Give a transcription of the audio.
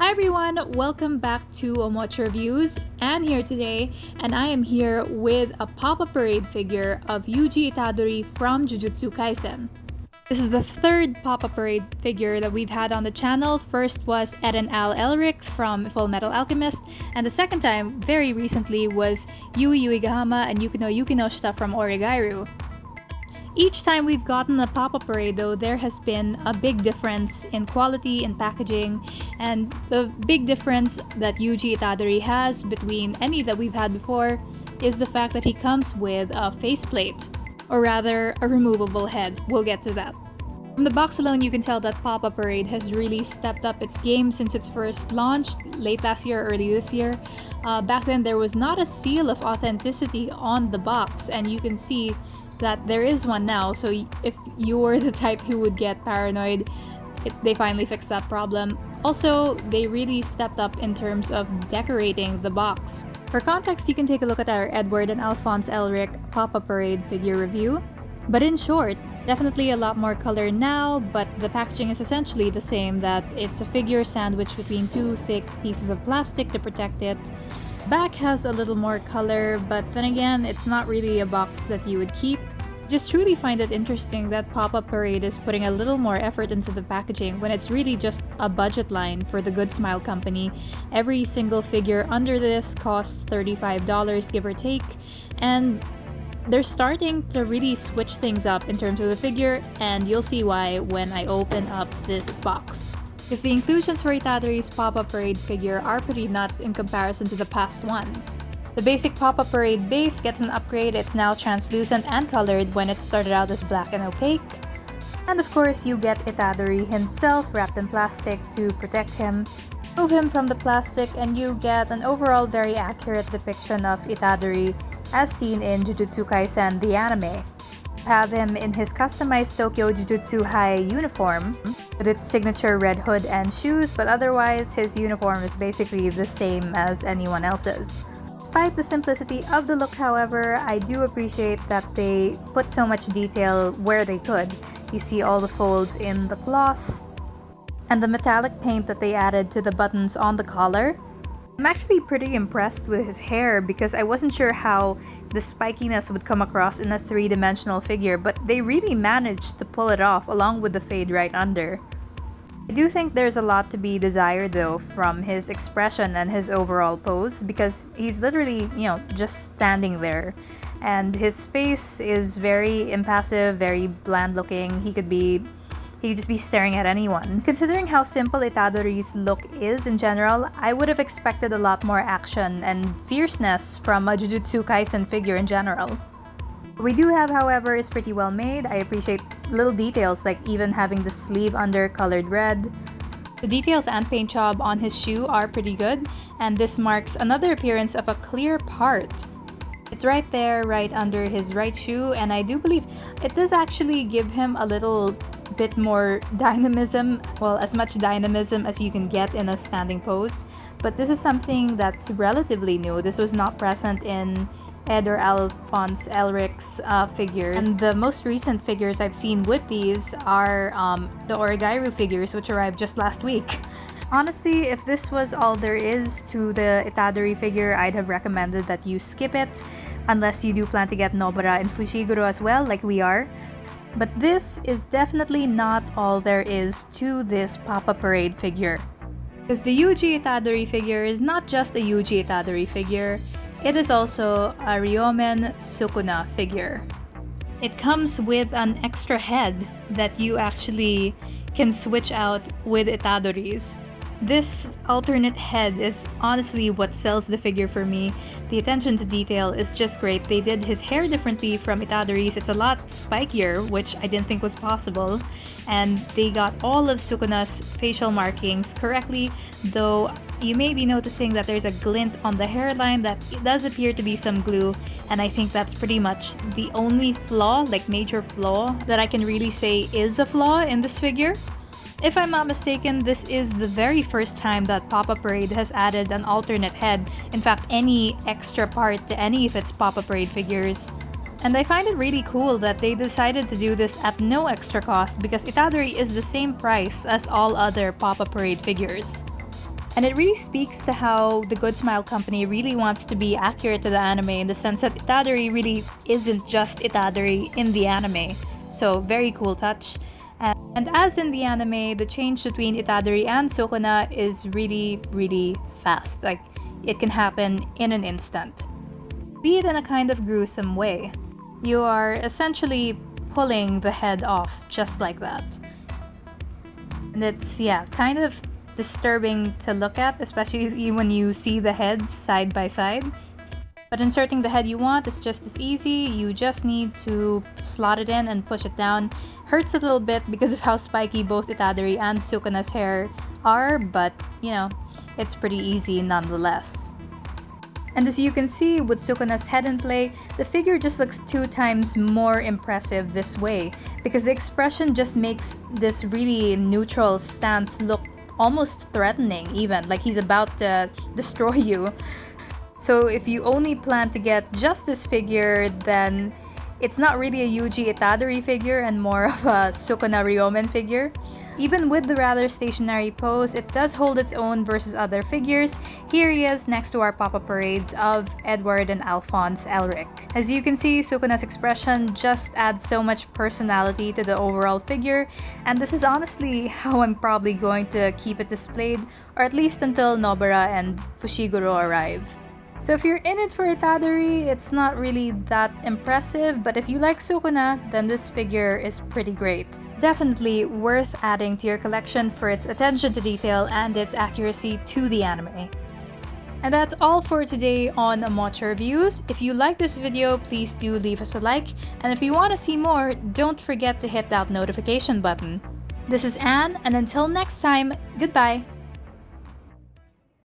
Hi everyone, welcome back to Omoch Reviews. Anne here today, and I am here with a pop-up parade figure of Yuji Itadori from Jujutsu Kaisen. This is the third pop-up parade figure that we've had on the channel. First was Eren Al Elric from Full Metal Alchemist, and the second time, very recently, was Yui Uegahama and Yukino Yukinoshita from Origairu. Each time we've gotten a pop-up parade though, there has been a big difference in quality and packaging, and the big difference that Yuji Itadori has between any that we've had before is the fact that he comes with a faceplate, or rather a removable head. We'll get to that. From the box alone, you can tell that Pop-Up Parade has really stepped up its game since its first launched late last year, early this year. Back then, there was not a seal of authenticity on the box, and you can see that there is one now. So if you were the type who would get paranoid, they finally fixed that problem. Also, they really stepped up in terms of decorating the box. For context, you can take a look at our Edward and Alphonse Elric Pop-Up Parade figure review. But in short, definitely a lot more color now, but the packaging is essentially the same, that it's a figure sandwiched between two thick pieces of plastic to protect it. Back has a little more color, but then again, it's not really a box that you would keep. Just truly find it interesting that Pop-Up Parade is putting a little more effort into the packaging when it's really just a budget line for the Good Smile company. Every single figure under this costs $35, give or take, and they're starting to really switch things up in terms of the figure, and you'll see why when I open up this box. Because the inclusions for Itadori's Pop-Up Parade figure are pretty nuts in comparison to the past ones. The basic Pop-Up Parade base gets an upgrade. It's now translucent and colored when it started out as black and opaque. And of course, you get Itadori himself wrapped in plastic to protect him. Remove him from the plastic and you get an overall very accurate depiction of Itadori as seen in Jujutsu Kaisen the anime. Have him in his customized Tokyo Jujutsu High uniform with its signature red hood and shoes, but otherwise his uniform is basically the same as anyone else's. Despite the simplicity of the look, however, I do appreciate that they put so much detail where they could. You see all the folds in the cloth and the metallic paint that they added to the buttons on the collar. I'm actually pretty impressed with his hair because I wasn't sure how the spikiness would come across in a three-dimensional figure, but they really managed to pull it off along with the fade right under. I do think there's a lot to be desired though from his expression and his overall pose, because he's literally, just standing there. And his face is very impassive, very bland looking. He could just be staring at anyone. Considering how simple Itadori's look is in general, I would have expected a lot more action and fierceness from a Jujutsu Kaisen figure in general. What we do have, however, is pretty well made. I appreciate little details like even having the sleeve under colored red. The details and paint job on his shoe are pretty good, and this marks another appearance of a clear part. It's right there, right under his right shoe, and I do believe it does actually give him a little bit more dynamism, well, as much dynamism as you can get in a standing pose. But this is something that's relatively new. This was not present in Ed or Alphonse Elric's figures. And the most recent figures I've seen with these are the Origairu figures, which arrived just last week. Honestly, if this was all there is to the Itadori figure, I'd have recommended that you skip it, unless you do plan to get Nobara and Fushiguro as well, like we are. But this is definitely not all there is to this Pop-Up Parade figure. Because the Yuji Itadori figure is not just a Yuji Itadori figure, it is also a Ryomen Sukuna figure. It comes with an extra head that you actually can switch out with Itadori's. This alternate head is honestly what sells the figure for me. The attention to detail is just great. They did his hair differently from Itadori's. It's a lot spikier, which I didn't think was possible. And they got all of Sukuna's facial markings correctly, though you may be noticing that there's a glint on the hairline that does appear to be some glue, and I think that's pretty much the only flaw, like major flaw, that I can really say is a flaw in this figure. If I'm not mistaken, this is the very first time that Pop-Up Parade has added an alternate head, in fact any extra part to any of its Pop-Up Parade figures. And I find it really cool that they decided to do this at no extra cost because Itadori is the same price as all other Pop-Up Parade figures. And it really speaks to how the Good Smile Company really wants to be accurate to the anime, in the sense that Itadori really isn't just Itadori in the anime. So, very cool touch. And as in the anime, the change between Itadori and Sukuna is really, really fast. Like, it can happen in an instant. Be it in a kind of gruesome way. You are essentially pulling the head off just like that. And it's, yeah, kind of disturbing to look at, especially when you see the heads side by side. But inserting the head you want is just as easy. You just need to slot it in and push it down. Hurts a little bit because of how spiky both Itadori and Sukuna's hair are, but you know, it's pretty easy nonetheless. And as you can see, with Sukuna's head in play, the figure just looks 2 times more impressive this way, because the expression just makes this really neutral stance look almost threatening, even like he's about to destroy you. So if you only plan to get just this figure, then it's not really a Yuji Itadori figure and more of a Sukuna Ryomen figure. Even with the rather stationary pose, it does hold its own versus other figures. Here he is next to our pop-up parades of Edward and Alphonse Elric. As you can see, Sukuna's expression just adds so much personality to the overall figure, and this is honestly how I'm probably going to keep it displayed, or at least until Nobara and Fushiguro arrive. So if you're in it for Itadori, it's not really that impressive, but if you like Sukuna, then this figure is pretty great. Definitely worth adding to your collection for its attention to detail and its accuracy to the anime. And that's all for today on Omocha Reviews. If you like this video, please do leave us a like, and if you want to see more, don't forget to hit that notification button. This is Anne, and until next time, goodbye!